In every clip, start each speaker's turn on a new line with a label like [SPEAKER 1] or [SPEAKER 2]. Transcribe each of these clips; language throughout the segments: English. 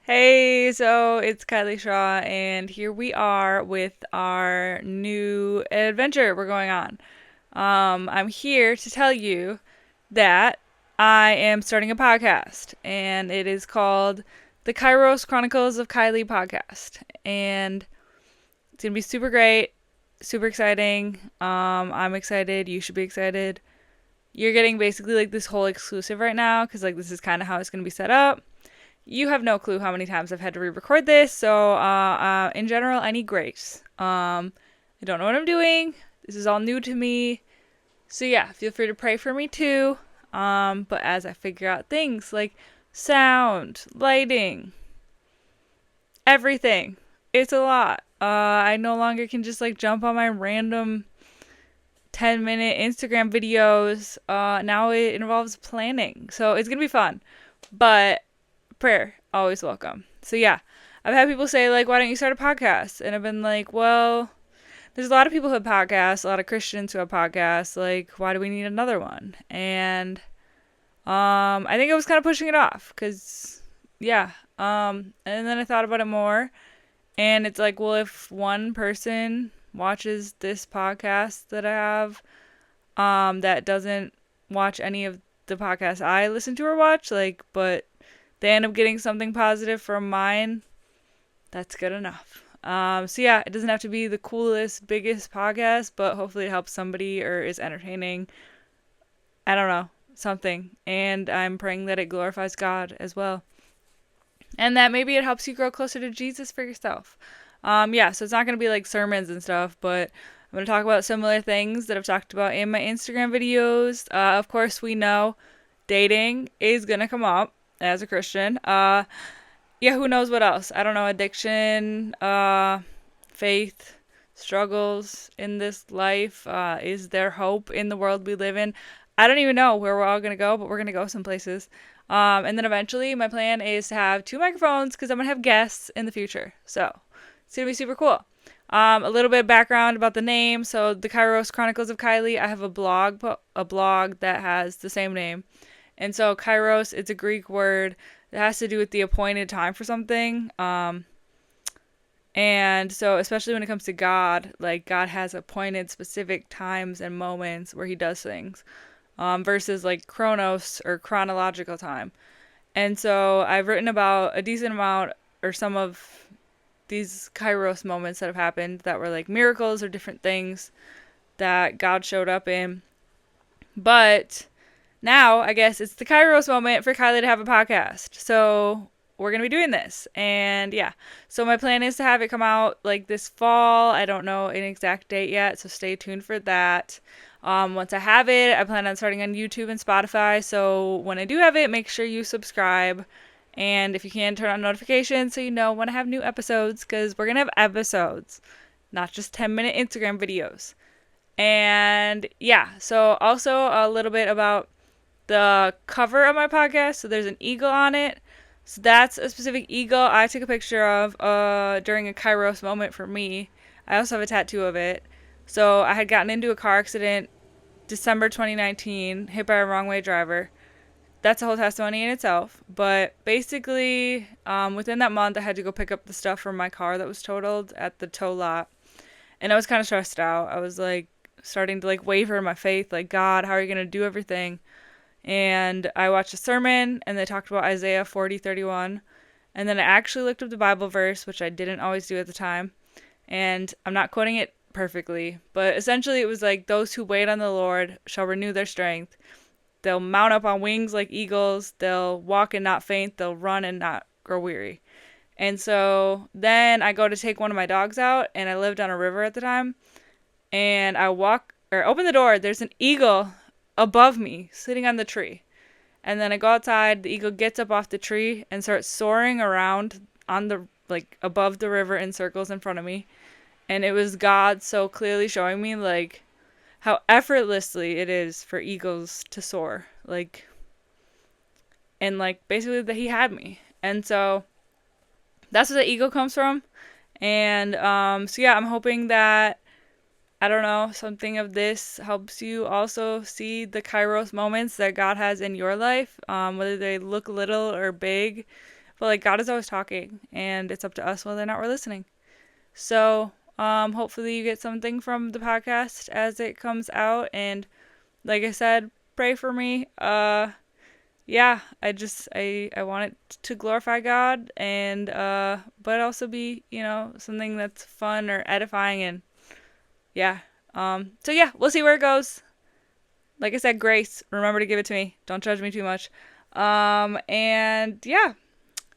[SPEAKER 1] Hey, so it's Kylie Shaw, and here we are with our new adventure we're going on. I'm here to tell you that I am starting a podcast, and it is called the Kairos Chronicles of Kylie podcast. And it's going to be super great, super exciting. I'm excited. You should be excited. You're getting basically like this whole exclusive right now because, like, this is kind of how it's going to be set up. You have no clue how many times I've had to re-record this, so in general, I need grace. I don't know what I'm doing. This is all new to me, so yeah, feel free to pray for me too. But as I figure out things like sound, lighting, everything, it's a lot. I no longer can just like jump on my random 10-minute Instagram videos. Now it involves planning, so it's gonna be fun. But prayer always welcome. So yeah, I've had people say like, why don't you start a podcast? And I've been like, well, there's a lot of people who have podcasts, a lot of Christians who have podcasts. Like, why do we need another one? And I think I was kind of pushing it off because yeah. And then I thought about it more, and it's like, well, if one person watches this podcast that I have, that doesn't watch any of the podcasts I listen to or watch, like, but they end up getting something positive from mine, that's good enough. So yeah, it doesn't have to be the coolest, biggest podcast, but hopefully it helps somebody or is entertaining. I don't know, something. And I'm praying that it glorifies God as well. And that maybe it helps you grow closer to Jesus for yourself. Yeah, so it's not going to be like sermons and stuff, but I'm going to talk about similar things that I've talked about in my Instagram videos. Of course, we know dating is going to come up as a Christian. Yeah, who knows what else? I don't know, addiction, faith, struggles in this life. Is there hope in the world we live in? I don't even know where we're all going to go, but we're going to go some places. And then eventually, my plan is to have two microphones because I'm going to have guests in the future. So it's going to be super cool. A little bit of background about the name. So the Kairos Chronicles of Kylie, I have a blog that has the same name. And so Kairos, it's a Greek word that has to do with the appointed time for something. And so especially when it comes to God, like God has appointed specific times and moments where he does things, versus like chronos or chronological time. And so I've written about a decent amount or some of these Kairos moments that have happened that were like miracles or different things that God showed up in. But now I guess it's the Kairos moment for Kylie to have a podcast. So we're going to be doing this. And yeah, so my plan is to have it come out like this fall. I don't know an exact date yet, so stay tuned for that. Once I have it, I plan on starting on YouTube and Spotify. So when I do have it, make sure you subscribe. And if you can, turn on notifications so you know when I have new episodes, because we're going to have episodes, not just 10-minute Instagram videos. And yeah, so also a little bit about the cover of my podcast. So there's an eagle on it. So that's a specific eagle I took a picture of during a Kairos moment for me. I also have a tattoo of it. So I had gotten into a car accident December 2019, hit by a wrong way driver. That's a whole testimony in itself. But basically, within that month, I had to go pick up the stuff from my car that was totaled at the tow lot. And I was kind of stressed out. I was like starting to like waver in my faith, like, God, how are you going to do everything? And I watched a sermon and they talked about Isaiah 40:31. And then I actually looked up the Bible verse, which I didn't always do at the time. And I'm not quoting it perfectly, but essentially it was like, those who wait on the Lord shall renew their strength. They'll mount up on wings like eagles. They'll walk and not faint. They'll run and not grow weary. And so then I go to take one of my dogs out, and I lived on a river at the time. And I walk or open the door. There's an eagle above me sitting on the tree. And then I go outside. The eagle gets up off the tree and starts soaring around on the like above the river in circles in front of me. And it was God so clearly showing me like how effortlessly it is for eagles to soar. Like, and like basically that he had me. And so that's where the eagle comes from. And so yeah, I'm hoping that, I don't know, something of this helps you also see the Kairos moments that God has in your life, whether they look little or big. But like God is always talking, and it's up to us whether or not we're listening. So hopefully you get something from the podcast as it comes out. And like I said, pray for me. Yeah, I want it to glorify God, and but also be, something that's fun or edifying. And yeah. So yeah, we'll see where it goes. Like I said, grace, remember to give it to me. Don't judge me too much. And yeah.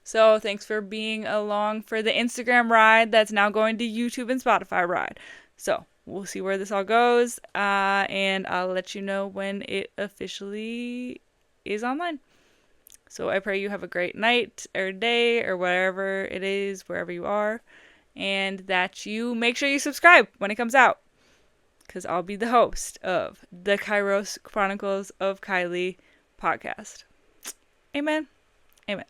[SPEAKER 1] So thanks for being along for the Instagram ride that's now going to YouTube and Spotify ride. So we'll see where this all goes. And I'll let you know when it officially is online. So I pray you have a great night or day or whatever it is, wherever you are. And that you make sure you subscribe when it comes out. Because I'll be the host of the Kairos Chronicles of Kylie podcast. Amen. Amen.